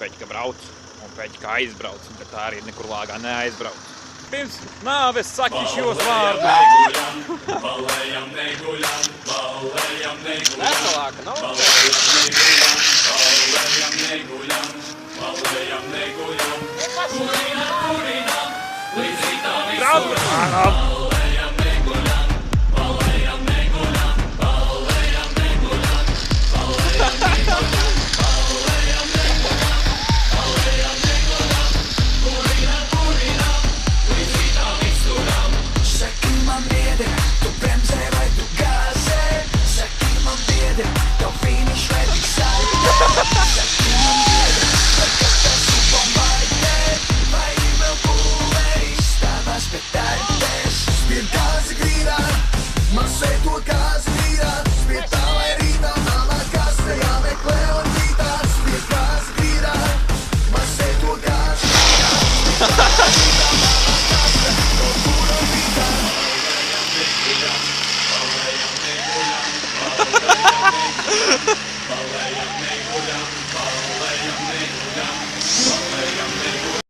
Peķa brauc, un Peķa aizbrauc, bet tā arī nekur lāgā neaizbrauc. Pirms nāves saki šos vārdus. Veselāka nav? Ha ha ha ha!